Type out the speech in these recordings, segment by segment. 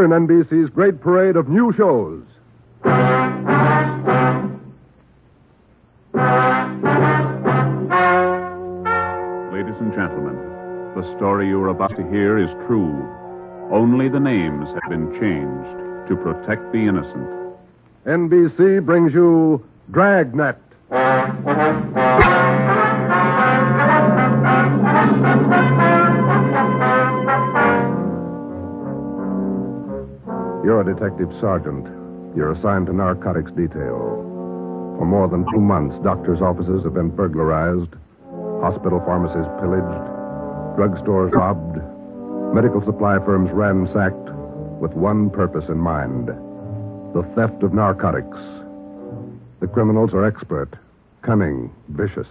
in NBC's great parade of new shows. Ladies and gentlemen, the story you are about to hear is true. Only the names have been changed to protect the innocent. NBC brings you Dragnet. You're a detective sergeant. You're assigned to narcotics detail. For more than 2 months, doctors' offices have been burglarized, hospital pharmacies pillaged, drugstores robbed, medical supply firms ransacked with one purpose in mind: the theft of narcotics. The criminals are expert, cunning, vicious.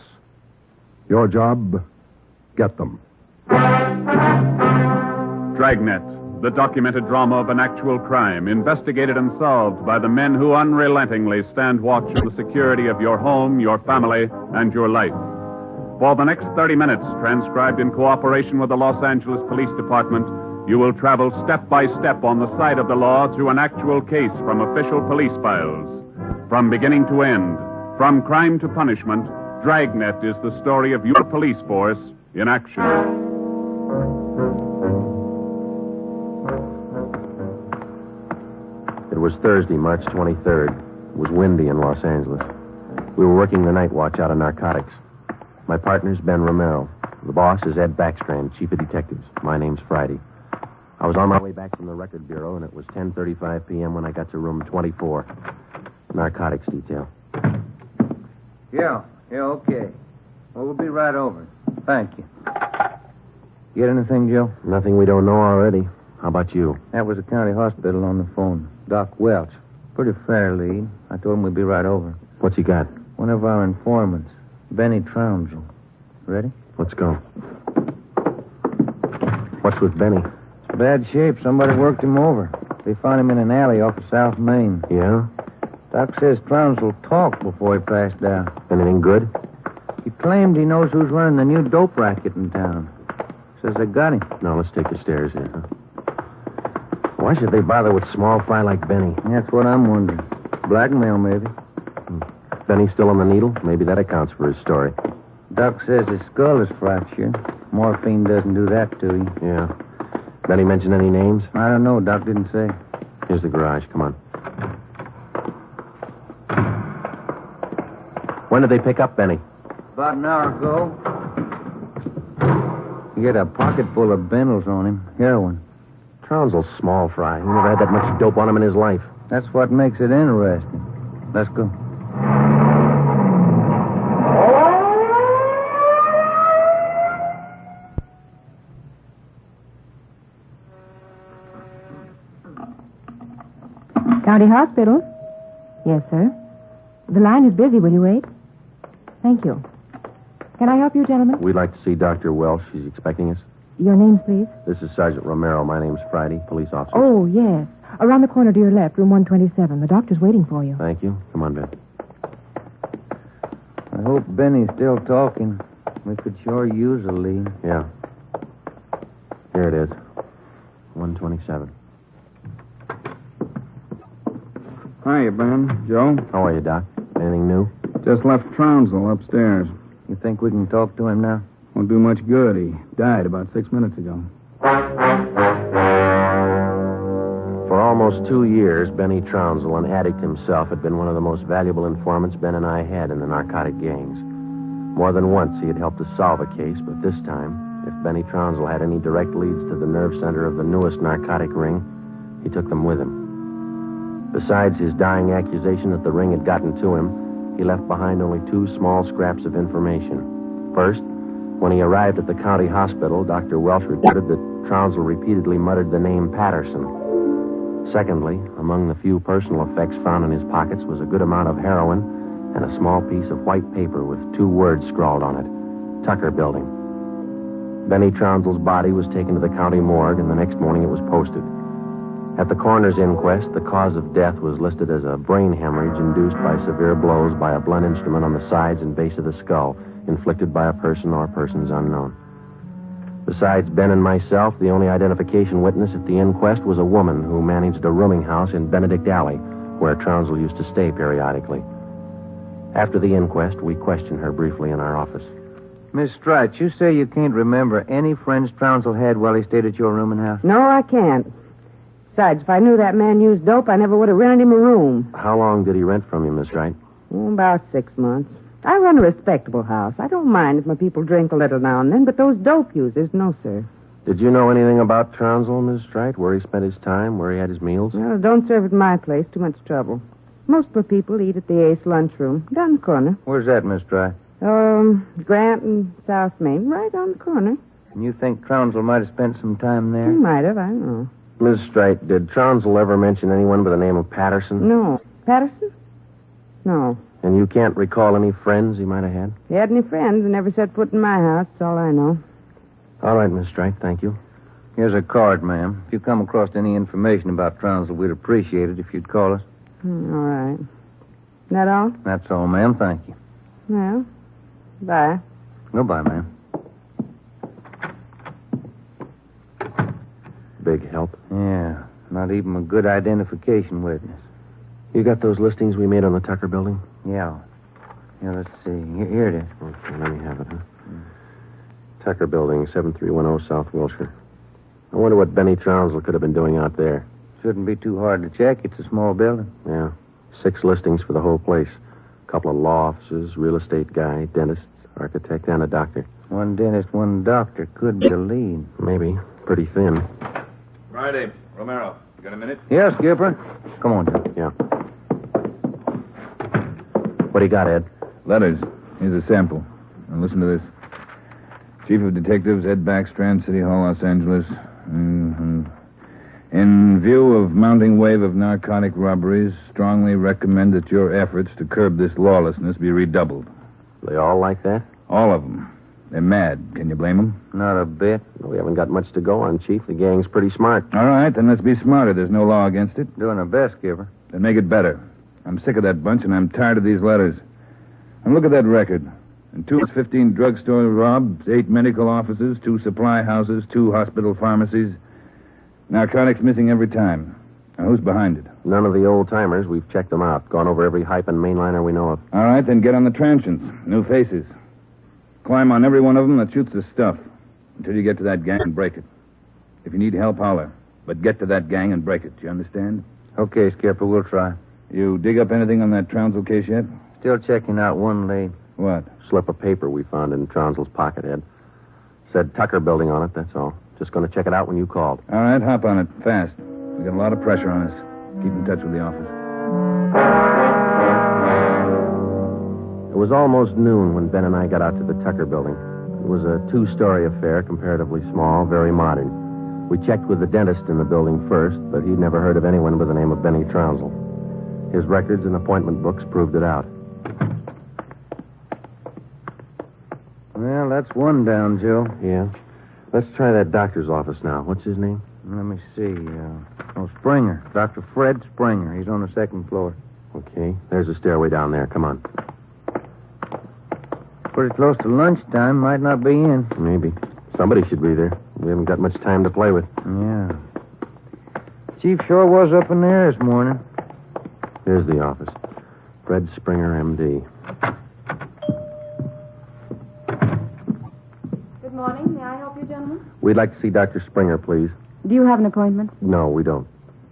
Your job, get them. Dragnet, the documented drama of an actual crime, investigated and solved by the men who unrelentingly stand watch on the security of your home, your family, and your life. For the next 30 minutes, transcribed in cooperation with the Los Angeles Police Department, you will travel step by step on the side of the law through an actual case from official police files. From beginning to end, from crime to punishment, Dragnet is the story of your police force in action. It was Thursday, March 23rd. It was windy in Los Angeles. We were working the night watch out of narcotics. My partner's Ben Romero. The boss is Ed Backstrand, chief of detectives. My name's Friday. I was on my way back from the record bureau, and it was 10:35 p.m. when I got to room 24. Narcotics detail. Yeah, okay. Well, we'll be right over. Thank you. Get anything, Joe? Nothing we don't know already. How about you? That was the county hospital on the phone. Doc Welch. Pretty fair lead. I told him we'd be right over. What's he got? One of our informants, Benny Trounsel. Ready? Let's go. What's with Benny? Bad shape. Somebody worked him over. They found him in an alley off of South Main. Yeah? Doc says Trounsel talked before he passed out. Anything good? He claimed he knows who's running the new dope racket in town. Says they got him. Now, let's take the stairs here, huh? Why should they bother with small fry like Benny? That's what I'm wondering. Blackmail, maybe. Benny's still on the needle? Maybe that accounts for his story. Doc says his skull is fractured. Morphine doesn't do that to you. Yeah. Benny mention any names? I don't know. Doc didn't say. Here's the garage. Come on. When did they pick up Benny? About an hour ago. He had a pocket full of bundles on him. Heroin. Trounsel's small fry. He never had that much dope on him in his life. That's what makes it interesting. Let's go. County Hospital? Yes, sir. The line is busy. Will you wait? Thank you. Can I help you, gentlemen? We'd like to see Dr. Welsh. She's expecting us. Your names, please. This is Sergeant Romero. My name's Friday, police officer. Oh, yes. Around the corner to your left, room 127. The doctor's waiting for you. Thank you. Come on, Ben. I hope Benny's still talking. We could sure use a lead. Yeah. Here it is. 127. Hiya, Ben. Joe? How are you, Doc? Anything new? Just left Trounsel upstairs. You think we can talk to him now? Won't do much good. He died about 6 minutes ago. For almost 2 years, Benny Trounsel, an addict himself, had been one of the most valuable informants Ben and I had in the narcotic gangs. More than once, he had helped us solve a case, but this time, if Benny Trounsel had any direct leads to the nerve center of the newest narcotic ring, he took them with him. Besides his dying accusation that the ring had gotten to him, he left behind only 2 small scraps of information. First, when he arrived at the county hospital, Dr. Welsh reported that Trounsel repeatedly muttered the name Patterson. Secondly, among the few personal effects found in his pockets was a good amount of heroin and a small piece of white paper with 2 words scrawled on it: Tucker Building. Benny Trounsel's body was taken to the county morgue, and the next morning it was posted. At the coroner's inquest, the cause of death was listed as a brain hemorrhage induced by severe blows by a blunt instrument on the sides and base of the skull, inflicted by a person or persons unknown. Besides Ben and myself, the only identification witness at the inquest was a woman who managed a rooming house in Benedict Alley, where Trounsel used to stay periodically. After the inquest, we questioned her briefly in our office. Miss Strite, you say you can't remember any friends Trounsel had while he stayed at your rooming house? No, I can't. Besides, if I knew that man used dope, I never would have rented him a room. How long did he rent from you, Miss Wright? About 6 months. I run a respectable house. I don't mind if my people drink a little now and then, but those dope users, no, sir. Did you know anything about Trounsel, Miss Wright? Where he spent his time, where he had his meals? Well, don't serve at my place. Too much trouble. Most of the people eat at the Ace lunchroom, down the corner. Where's that, Miss Strite? Grant and South Main, right on the corner. And you think Trounsel might have spent some time there? He might have, I don't know. Miss Strite, did Trounsel ever mention anyone by the name of Patterson? No. Patterson? No. And you can't recall any friends he might have had? He had any friends and never set foot in my house. That's all I know. All right, Miss Strite, thank you. Here's a card, ma'am. If you come across any information about Trounsel, we'd appreciate it if you'd call us. All right. That all? That's all, ma'am. Thank you. Well, bye. Goodbye, ma'am. Big help. Yeah, not even a good identification witness. You got those listings we made on the Tucker building? Yeah. Let's see. Here it is. Okay, let me have it, huh? Tucker building, 7310 South Wilshire. I wonder what Benny Trounsel could have been doing out there. Shouldn't be too hard to check. It's a small building. Yeah. 6 listings for the whole place. A couple of law offices, real estate guy, dentist, architect, and a doctor. One dentist, one doctor. Could be a lead. Maybe. Pretty thin. Friday, Romero. You got a minute? Yes, Skipper. Come on, Joe. Yeah. What do you got, Ed? Letters. Here's a sample. Now listen to this. Chief of Detectives, Ed Backstrand, City Hall, Los Angeles. In view of mounting wave of narcotic robberies, strongly recommend that your efforts to curb this lawlessness be redoubled. They all like that? All of them. They're mad. Can you blame them? Not a bit. We haven't got much to go on, Chief. The gang's pretty smart. All right, then let's be smarter. There's no law against it. Doing our best, Skipper. Then make it better. I'm sick of that bunch, and I'm tired of these letters. And look at that record. In 15 drugstore robs, 8 medical offices, 2 supply houses, 2 hospital pharmacies. Narcotics missing every time. Now, who's behind it? None of the old-timers. We've checked them out. Gone over every hype and mainliner we know of. All right, then get on the transients. New faces. Climb on every one of them that shoots the stuff until you get to that gang and break it. If you need help, holler. But get to that gang and break it. You understand? Okay, Skipper, we'll try. You dig up anything on that Trounsel case yet? Still checking out one lead. What? Slip of paper we found in Trounsel's pocket, Ed. Said Tucker building on it, that's all. Just going to check it out when you called. All right, hop on it. Fast. We got a lot of pressure on us. Keep in touch with the office. It was almost noon when Ben and I got out to the Tucker building. It was a 2-story affair, comparatively small, very modern. We checked with the dentist in the building first, but he'd never heard of anyone by the name of Benny Trounsel. His records and appointment books proved it out. Well, that's one down, Joe. Yeah. Let's try that doctor's office now. What's his name? Let me see. Springer. Dr. Fred Springer. He's on the 2nd floor. Okay. There's a stairway down there. Come on. Pretty close to lunchtime. Might not be in. Maybe. Somebody should be there. We haven't got much time to play with. Yeah. Chief sure was up in there this morning. Here's the office. Fred Springer, M.D. Good morning. May I help you, gentlemen? We'd like to see Dr. Springer, please. Do you have an appointment? No, we don't.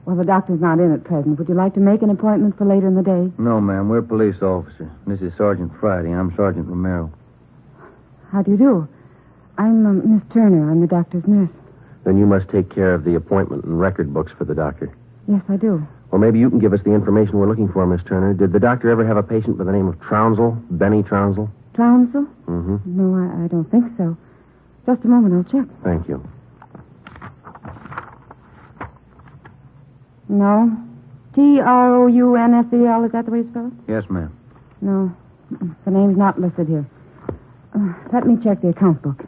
Well, the doctor's not in at present. Would you like to make an appointment for later in the day? No, ma'am. We're police officers. This is Sergeant Friday. I'm Sergeant Romero. How do you do? I'm Miss Turner. I'm the doctor's nurse. Then you must take care of the appointment and record books for the doctor. Yes, I do. Well, maybe you can give us the information we're looking for, Miss Turner. Did the doctor ever have a patient by the name of Trounsel? Benny Trounsel? Trounsel? Mm-hmm. No, I don't think so. Just a moment. I'll check. Thank you. No. Trounsel, is that the way you spell it? Yes, ma'am. No. The name's not listed here. Let me check the account book.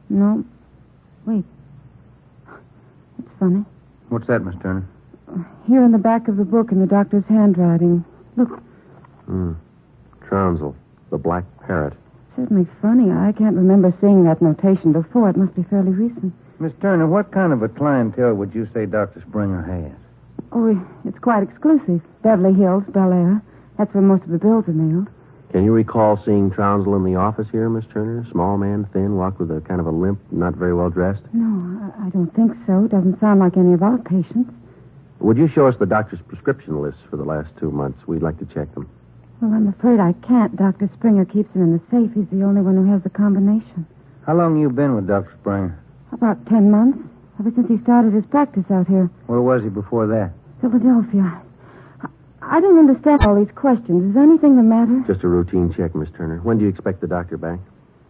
No. Wait. It's funny. What's that, Miss Turner? Here in the back of the book in the doctor's handwriting. Look. Trounsel. the Black Parrot. Certainly funny. I can't remember seeing that notation before. It must be fairly recent. Miss Turner, what kind of a clientele would you say Dr. Springer has? Oh, it's quite exclusive. Beverly Hills, Bel Air. That's where most of the bills are mailed. Can you recall seeing Trounsel in the office here, Miss Turner? Small man, thin, walked with a kind of a limp, not very well dressed? No, I don't think so. Doesn't sound like any of our patients. Would you show us the doctor's prescription lists for the last 2 months? We'd like to check them. Well, I'm afraid I can't. Dr. Springer keeps them in the safe. He's the only one who has the combination. How long you been with Dr. Springer? About 10 months. Ever since he started his practice out here. Where was he before that? Philadelphia. I don't understand all these questions. Is anything the matter? Just a routine check, Miss Turner. When do you expect the doctor back?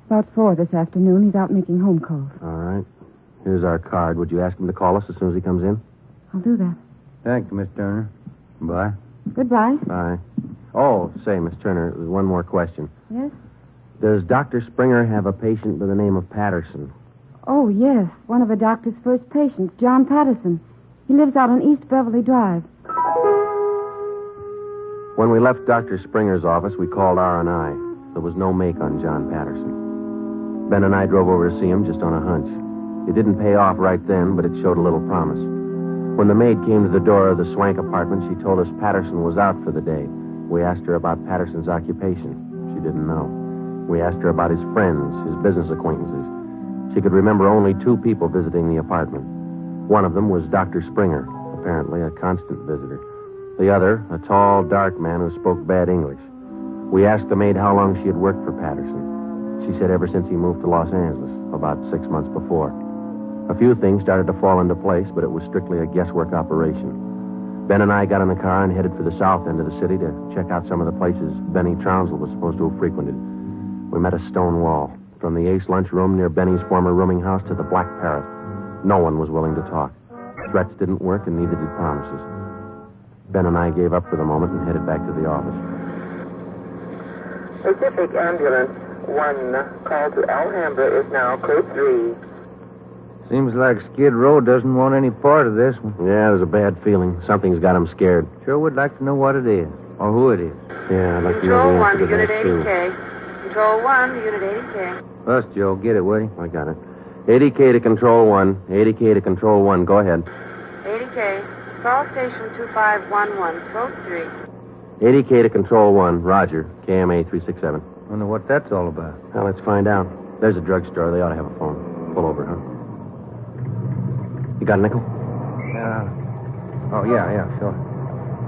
About 4 this afternoon. He's out making home calls. All right. Here's our card. Would you ask him to call us as soon as he comes in? I'll do that. Thank you, Miss Turner. Bye. Goodbye. Bye. Oh, say, Miss Turner, there's one more question. Yes? Does Dr. Springer have a patient by the name of Patterson? Oh, yes. One of the doctor's first patients, John Patterson. He lives out on East Beverly Drive. When we left Dr. Springer's office, we called R&I. There was no make on John Patterson. Ben and I drove over to see him just on a hunch. It didn't pay off right then, but it showed a little promise. When the maid came to the door of the Swank apartment, she told us Patterson was out for the day. We asked her about Patterson's occupation. She didn't know. We asked her about his friends, his business acquaintances. She could remember only 2 people visiting the apartment. One of them was Dr. Springer, apparently a constant visitor. The other, a tall, dark man who spoke bad English. We asked the maid how long she had worked for Patterson. She said ever since he moved to Los Angeles, about 6 months before. A few things started to fall into place, but it was strictly a guesswork operation. Ben and I got in the car and headed for the south end of the city to check out some of the places Benny Trounsel was supposed to have frequented. We met a stone wall. From the Ace lunchroom near Benny's former rooming house to the Black Parrot. No one was willing to talk. Threats didn't work, and neither did promises. Ben and I gave up for the moment and headed back to the office. Pacific Ambulance 1, call to Alhambra is now code 3. Seems like Skid Row doesn't want any part of this one. Yeah, there's a bad feeling. Something's got him scared. Sure would like to know what it is, or who it is. Yeah, I'd like Control to know the 1 answer to Unit that, too. 80K. Control 1 to Unit 80K. Us, Joe. Get it, will you? I got it. 80K to Control 1. 80K to Control 1. Go ahead. 80K. Call station 2511, code 3. 80K to Control 1. Roger. KMA 367. Wonder what that's all about. Now, let's find out. There's a drugstore. They ought to have a phone. Pull over, huh? You got a nickel? Oh, yeah, sure.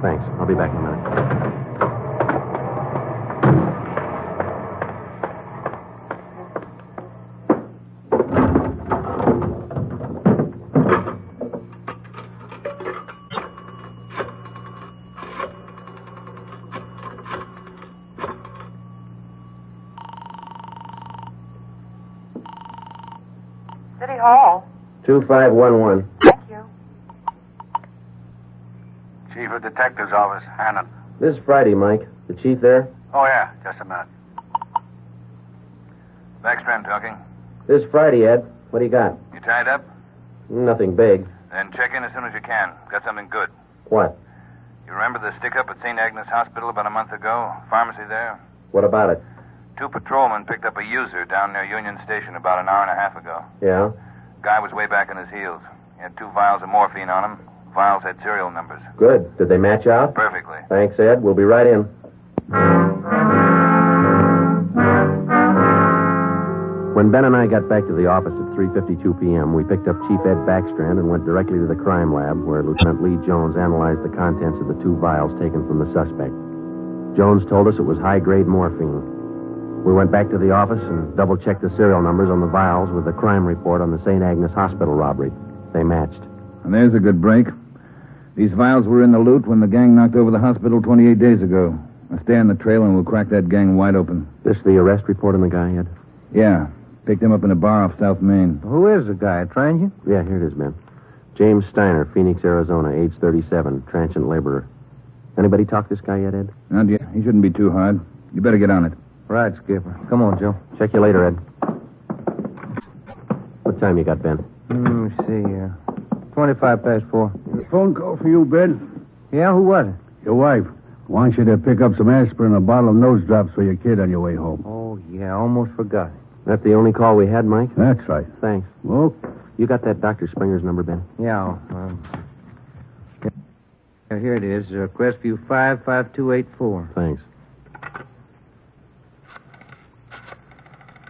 Thanks. I'll be back in a minute. City Hall. 2511. Thank you. Chief of Detective's Office, Hannon. This is Friday, Mike. The chief there? Oh, yeah, just a minute. Backstrand talking. This is Friday, Ed. What do you got? You tied up? Nothing big. Then check in as soon as you can. Got something good. What? You remember the stick-up at St. Agnes Hospital about a month ago? Pharmacy there? What about it? 2 patrolmen picked up a user down near Union Station about an hour and a half ago. Yeah? Guy was way back on his heels. He had 2 vials of morphine on him. Vials had serial numbers. Good. Did they match out? Perfectly. Thanks, Ed. We'll be right in. When Ben and I got back to the office at 3:52 p.m., we picked up Chief Ed Backstrand and went directly to the crime lab, where Lieutenant Lee Jones analyzed the contents of the 2 vials taken from the suspect. Jones told us it was high-grade morphine. We went back to the office and double-checked the serial numbers on the vials with the crime report on the St. Agnes Hospital robbery. They matched. And there's a good break. These vials were in the loot when the gang knocked over the hospital 28 days ago. Now stay on the trail and we'll crack that gang wide open. This the arrest report on the guy, Ed? Yeah. Picked him up in a bar off South Main. Who is the guy? A transient? Yeah, here it is, Ben. James Steiner, Phoenix, Arizona, age 37, transient laborer. Anybody talk this guy yet, Ed? Not yet. He shouldn't be too hard. You better get on it. Right, Skipper. Come on, Joe. Check you later, Ed. What time you got, Ben? Let me see. 4:25. Phone call for you, Ben. Yeah, who was it? Your wife. Want you to pick up some aspirin and a bottle of nose drops for your kid on your way home. Oh, yeah, almost forgot. That the only call we had, Mike? That's right. Thanks. Well, You got that Dr. Springer's number, Ben? Yeah. Here it is. Crestview 55284. Thanks.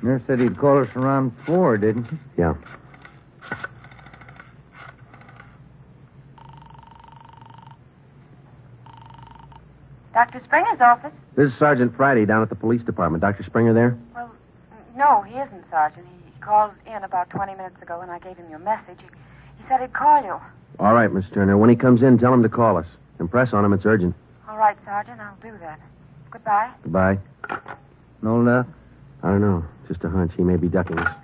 Nurse said he'd call us around 4, didn't he? Yeah. Dr. Springer's office? This is Sergeant Friday down at the police department. Dr. Springer there? Well, no, he isn't, Sergeant. He called in about 20 minutes ago, and I gave him your message. He said he'd call you. All right, Miss Turner. When he comes in, tell him to call us. Impress on him. It's urgent. All right, Sergeant, I'll do that. Goodbye. Goodbye. No luck? I don't know. Just a hunch. He may be ducking us.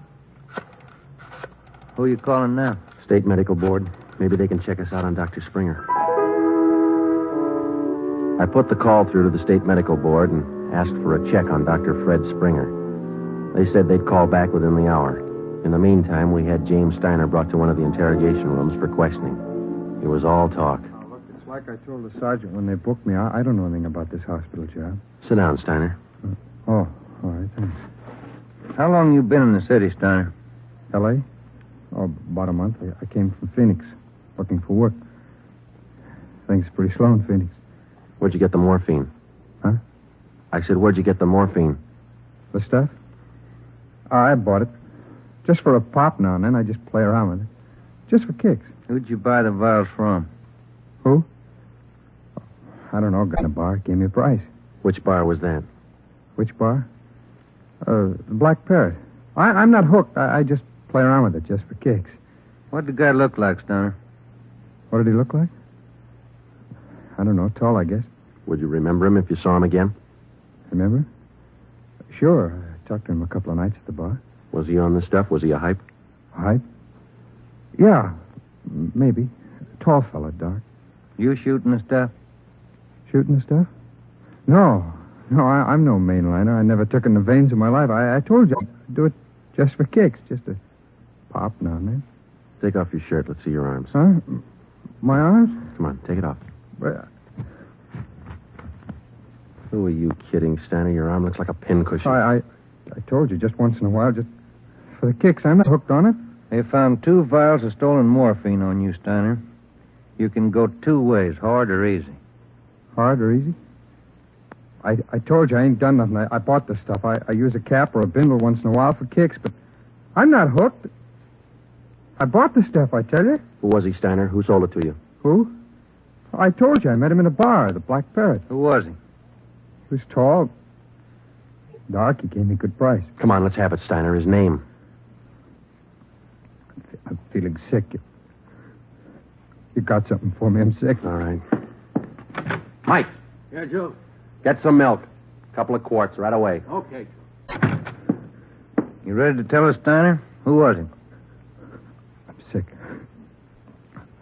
Who are you calling now? State Medical Board. Maybe they can check us out on Dr. Springer. I put the call through to the State Medical Board and asked for a check on Dr. Fred Springer. They said they'd call back within the hour. In the meantime, we had James Steiner brought to one of the interrogation rooms for questioning. It was all talk. Look, it's like I told the sergeant when they booked me. I don't know anything about this hospital job. Sit down, Steiner. Oh, all right, thanks. How long you been in the city, Steiner? L.A.? Oh, about a month. I came from Phoenix, looking for work. Things are pretty slow in Phoenix. Where'd you get the morphine? Huh? I said, where'd you get the morphine? The stuff? I bought it. Just for a pop now and then. I just play around with it. Just for kicks. Who'd you buy the vials from? Who? I don't know. Got in a bar. Gave me a price. Which bar was that? Which bar? The Black Parrot. I'm not hooked. I just play around with it just for kicks. What'd the guy look like, Steiner? What did he look like? I don't know. Tall, I guess. Would you remember him if you saw him again? Remember? Sure. I talked to him a couple of nights at the bar. Was he on the stuff? Was he a hype? Hype? Yeah, maybe. Tall fella, dark. You shooting the stuff? Shooting the stuff? No. No, I'm no mainliner. I never took in the veins of my life. I told you I'd do it just for kicks. Just a pop now and then. Take off your shirt. Let's see your arms. Huh? My arms? Come on, take it off. Well, Who are you kidding, Steiner? Your arm looks like a pincushion. I told you just once in a while, just for the kicks. I'm not hooked on it. They found 2 vials of stolen morphine on you, Steiner. You can go 2 ways, hard or easy. Hard or easy? I told you I ain't done nothing. I bought the stuff. I use a cap or a bindle once in a while for kicks, but I'm not hooked. I bought the stuff, I tell you. Who was he, Steiner? Who sold it to you? Who? I told you I met him in a bar, the Black Parrot. Who was he? He was tall, dark. He gave me a good price. Come on, let's have it, Steiner. His name. I'm feeling sick. You got something for me? I'm sick. All right. Mike. Yeah, Joe. Get some milk. A couple of quarts right away. Okay. You ready to tell us, Steiner? Who was he? I'm sick.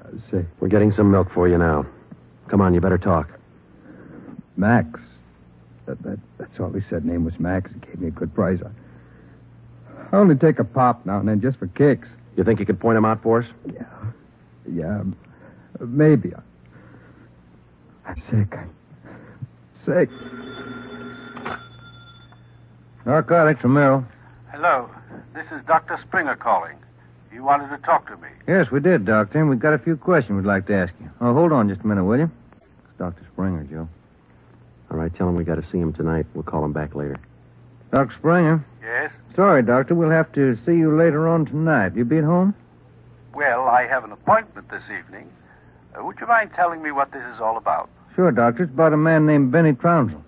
I'm sick. We're getting some milk for you now. Come on, you better talk. Max. That's all he said. Name was Max. He gave me a good price. I only take a pop now and then just for kicks. You think you could point him out for us? Yeah. Maybe. I'm sick. Sick. Narcotics, Romero. Hello. This is Dr. Springer calling. You wanted to talk to me. Yes, we did, Doctor. And we've got a few questions we'd like to ask you. Oh, hold on just a minute, will you? It's Dr. Springer, Joe. All right, tell him we got to see him tonight. We'll call him back later. Dr. Springer? Yes? Sorry, Doctor. We'll have to see you later on tonight. You be at home? Well, I have an appointment this evening. Would you mind telling me what this is all about? Sure, Doctor. It's about a man named Benny Trounsel.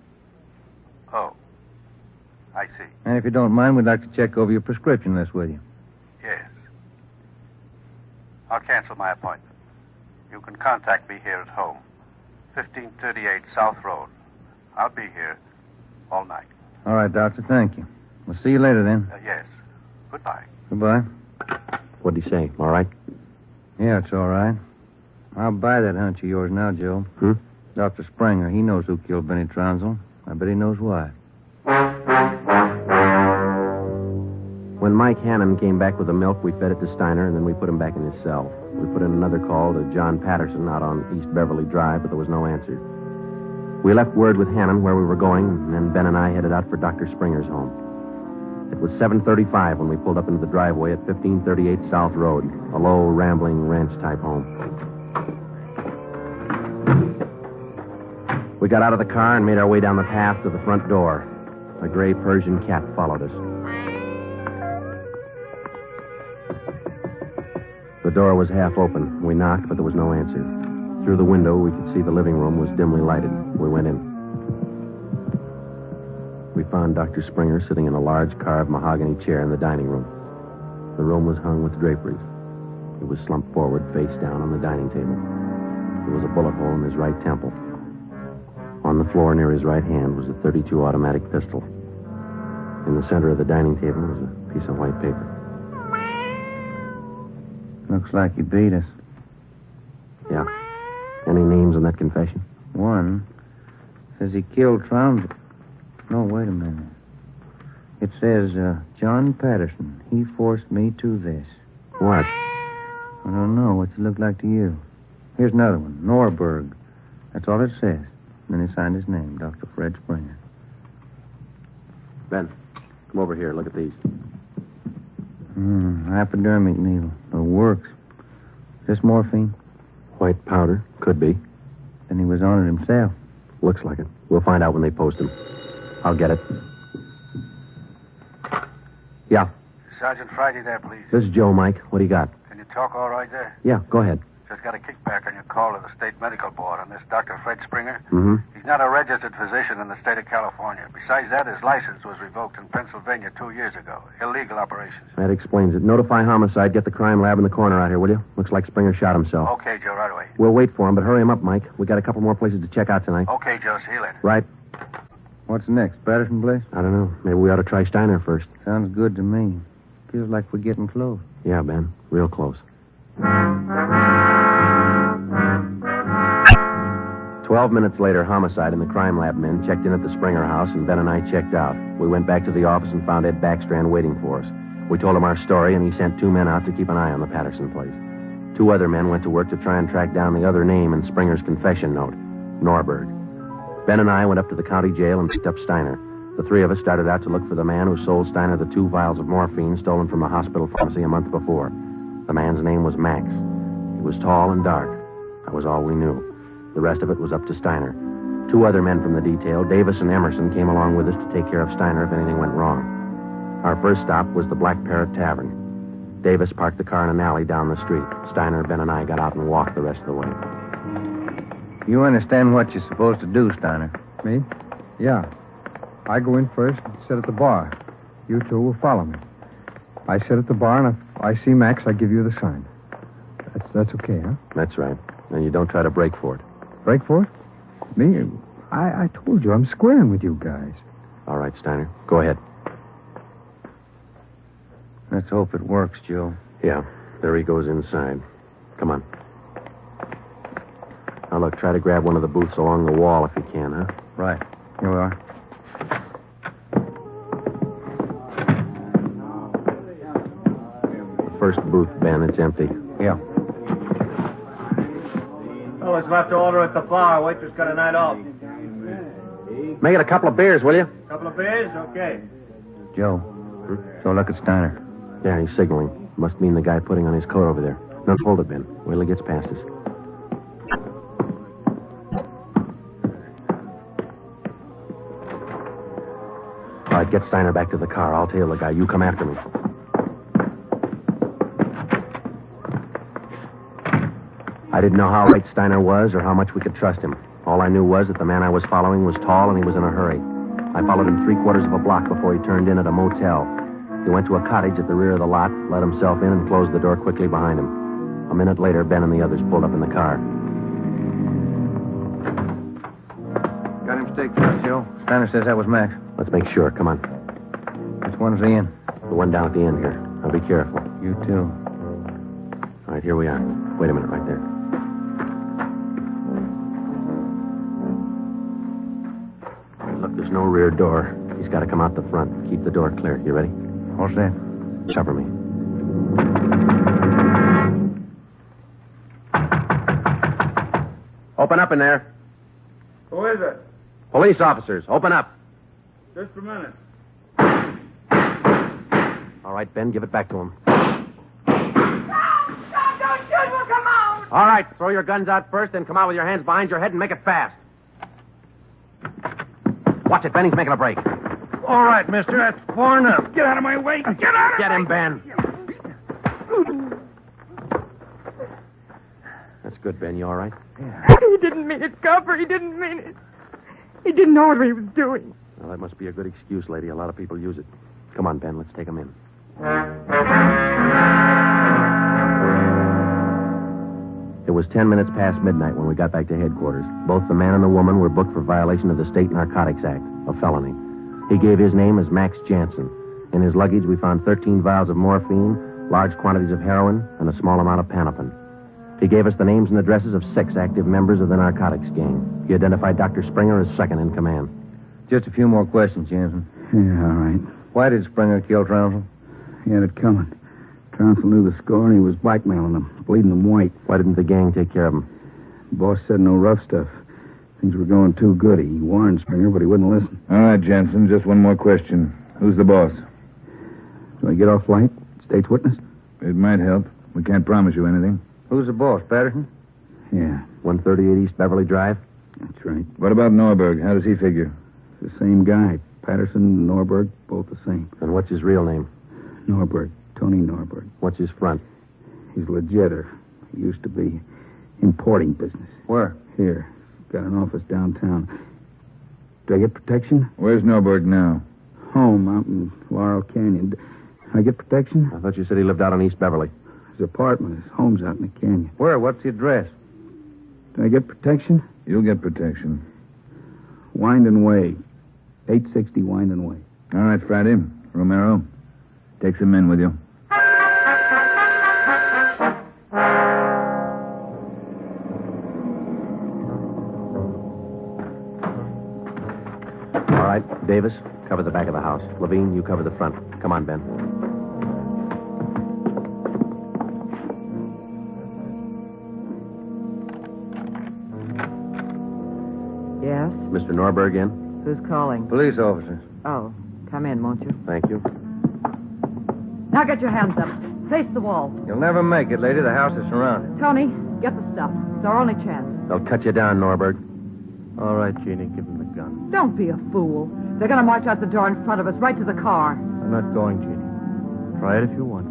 Oh. I see. And if you don't mind, we'd like to check over your prescription list with you. Yes. I'll cancel my appointment. You can contact me here at home. 1538 South Road. I'll be here all night. All right, Doctor. Thank you. We'll see you later, then. Yes. Goodbye. Goodbye. What'd he say? All right? Yeah, it's all right. I'll buy that hunch of yours now, Joe. Dr. Springer, he knows who killed Benny Trounsel. I bet he knows why. When Mike Hannum came back with the milk, we fed it to Steiner, and then we put him back in his cell. We put in another call to John Patterson out on East Beverly Drive, but there was no answer. We left word with Hannon where we were going, and then Ben and I headed out for Dr. Springer's home. It was 7:35 when we pulled up into the driveway at 1538 South Road, a low, rambling ranch-type home. We got out of the car and made our way down the path to the front door. A gray Persian cat followed us. The door was half open. We knocked, but there was no answer. Through the window, we could see the living room was dimly lighted. We went in. We found Dr. Springer sitting in a large carved mahogany chair in the dining room. The room was hung with draperies. He was slumped forward, face down on the dining table. There was a bullet hole in his right temple. On the floor near his right hand was a .32 automatic pistol. In the center of the dining table was a piece of white paper. Looks like he beat us. Yeah. Any names in that confession? One says he killed Trounsel. No, wait a minute. It says, John Patterson. He forced me to this. What? I don't know. What's it look like to you? Here's another one. Norberg. That's all it says. Then he signed his name, Dr. Fred Springer. Ben, come over here. Look at these. Hypodermic needle. It works. Is this morphine? White powder. Could be. Then he was on it himself. Looks like it. We'll find out when they post him. I'll get it. Yeah. Sergeant Friday there, please. This is Joe, Mike. What do you got? Can you talk all right there? Yeah, go ahead. Just got a kickback on your call to the state medical board on this Dr. Fred Springer. Mm-hmm. He's not a registered physician in the state of California. Besides that, his license was revoked in Pennsylvania 2 years ago. Illegal operations. That explains it. Notify homicide. Get the crime lab in the corner out here, will you? Looks like Springer shot himself. Okay, Joe, right away. We'll wait for him, but hurry him up, Mike. We got a couple more places to check out tonight. Okay, Joe, see you later. Right. What's next? Patterson place? I don't know. Maybe we ought to try Steiner first. Sounds good to me. Feels like we're getting close. Yeah, Ben. Real close. 12 minutes later, homicide and the crime lab men checked in at the Springer house, and Ben and I checked out. We went back to the office and found Ed Backstrand waiting for us. We told him our story, and he sent 2 men out to keep an eye on the Patterson place. 2 other men went to work to try and track down the other name in Springer's confession note, Norberg. Ben and I went up to the county jail and picked up Steiner. The 3 of us started out to look for the man who sold Steiner the 2 vials of morphine stolen from the hospital pharmacy a month before. The man's name was Max. He was tall and dark. That was all we knew. The rest of it was up to Steiner. 2 other men from the detail, Davis and Emerson, came along with us to take care of Steiner if anything went wrong. Our first stop was the Black Parrot Tavern. Davis parked the car in an alley down the street. Steiner, Ben, and I got out and walked the rest of the way. You understand what you're supposed to do, Steiner? Me? Yeah. I go in first and sit at the bar. You 2 will follow me. I sit at the bar, and if I see Max, I give you the sign. That's okay, huh? That's right. And you don't try to break for it. Break for it? Me? I told you, I'm squaring with you guys. All right, Steiner. Go ahead. Let's hope it works, Joe. Yeah. There he goes inside. Come on. Now, look, try to grab one of the booths along the wall if you can, huh? Right. Here we are. First booth, Ben. It's empty. Yeah. Oh, it's left to order at the bar. Waitress got a night off. Make it a couple of beers, will you? Couple of beers? Okay. Joe. So look at Steiner. Yeah, he's signaling. Must mean the guy putting on his coat over there. No, hold it, Ben. Wait till he gets past us. All right, get Steiner back to the car. I'll tail the guy. You come after me. I didn't know how right Steiner was or how much we could trust him. All I knew was that the man I was following was tall and he was in a hurry. I followed him 3/4 of a block before he turned in at a motel. He went to a cottage at the rear of the lot, let himself in, and closed the door quickly behind him. A minute later, Ben and the others pulled up in the car. Got him staked out, Joe. Steiner says that was Max. Let's make sure. Come on. Which one's the inn? The one down at the end here. Now be careful. You too. All right, here we are. Wait a minute right there. Look, there's no rear door. He's got to come out the front. Keep the door clear. You ready? All set. Cover me. Open up in there. Who is it? Police officers, open up. Just a minute. All right, Ben, give it back to him. Don't shoot. We'll come out. All right, throw your guns out first, then come out with your hands behind your head and make it fast. Watch it, Ben. He's making a break. All right, mister. That's far enough. Get out of my way. Get out of Get him, Ben. That's good, Ben. You all right? He didn't mean it, Copper. He didn't mean it. He didn't know what he was doing. Well, that must be a good excuse, lady. A lot of people use it. Come on, Ben. Let's take him in. It was 10 minutes past midnight when we got back to headquarters. Both the man and the woman were booked for violation of the State Narcotics Act, a felony. He gave his name as Max Jansen. In his luggage, we found 13 vials of morphine, large quantities of heroin, and a small amount of Panopin. He gave us the names and addresses of 6 active members of the narcotics gang. He identified Dr. Springer as second in command. Just a few more questions, Jansen. Yeah, all right. Why did Springer kill Trounsel? He had it coming. Trounsel knew the score, and he was blackmailing them, bleeding them white. Why didn't the gang take care of him? The boss said no rough stuff. Things were going too good. He warned Springer, but he wouldn't listen. All right, Jensen, just one more question. Who's the boss? Do I get off light? State's witness? It might help. We can't promise you anything. Who's the boss, Patterson? Yeah. 138 East Beverly Drive? That's right. What about Norberg? How does he figure? It's the same guy. Patterson and Norberg, both the same. And what's his real name? Norberg. Tony Norberg. What's his front? He's legitter. He used to be importing business. Where? Here. Got an office downtown. Do I get protection? Where's Norberg now? Home out in Laurel Canyon. Do I get protection? I thought you said he lived out on East Beverly. His apartment. His home's out in the canyon. Where? What's the address? Do I get protection? You'll get protection. Wind and Way. 860 Wind and Way. All right, Friday. Romero, take some men with you. All right, Davis, cover the back of the house. Levine, you cover the front. Come on, Ben. Yes? Mr. Norberg in? Who's calling? Police officer. Oh, come in, won't you? Thank you. Now get your hands up. Face the wall. You'll never make it, lady. The house is surrounded. Tony, get the stuff. It's our only chance. They'll cut you down, Norberg. All right, Jeannie, give him the gun. Don't be a fool. They're going to march out the door in front of us, right to the car. I'm not going, Jeannie. Try it if you want.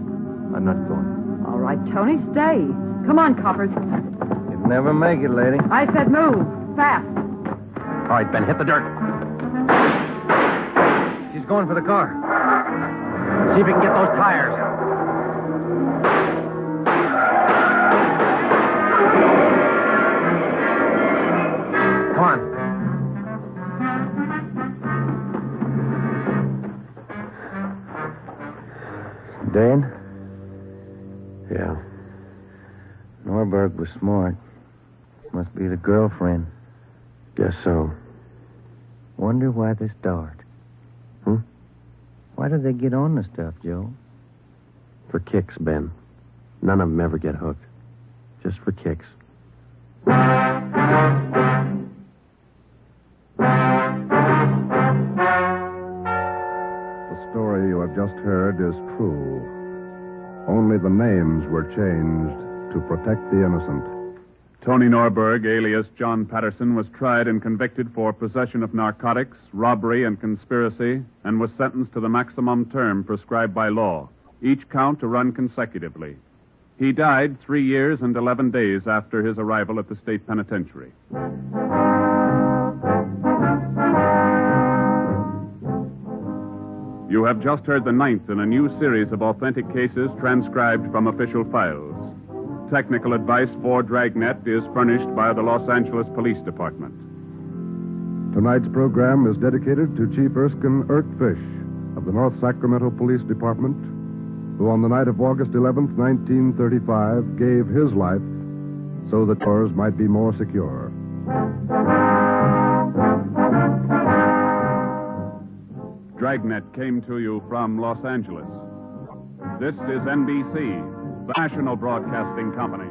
I'm not going. All right, Tony, stay. Come on, coppers. You'll never make it, lady. I said move. Fast. All right, Ben, hit the dirt. She's going for the car. See if you can get those tires. Come on. Dan? Yeah. Norberg was smart. Must be the girlfriend. Guess so. Wonder why they start. Why did they get on the stuff, Joe? For kicks, Ben. None of them ever get hooked. Just for kicks. The story you have just heard is true. Only the names were changed to protect the innocent. Tony Norberg, alias John Patterson, was tried and convicted for possession of narcotics, robbery, and conspiracy, and was sentenced to the maximum term prescribed by law, each count to run consecutively. He died 3 years and 11 days after his arrival at the state penitentiary. You have just heard the 9th in a new series of authentic cases transcribed from official files. Technical advice for Dragnet is furnished by the Los Angeles Police Department. Tonight's program is dedicated to Chief Erskine Fish of the North Sacramento Police Department, who on the night of August 11th, 1935, gave his life so that yours might be more secure. Dragnet came to you from Los Angeles. This is NBC, the national broadcasting company.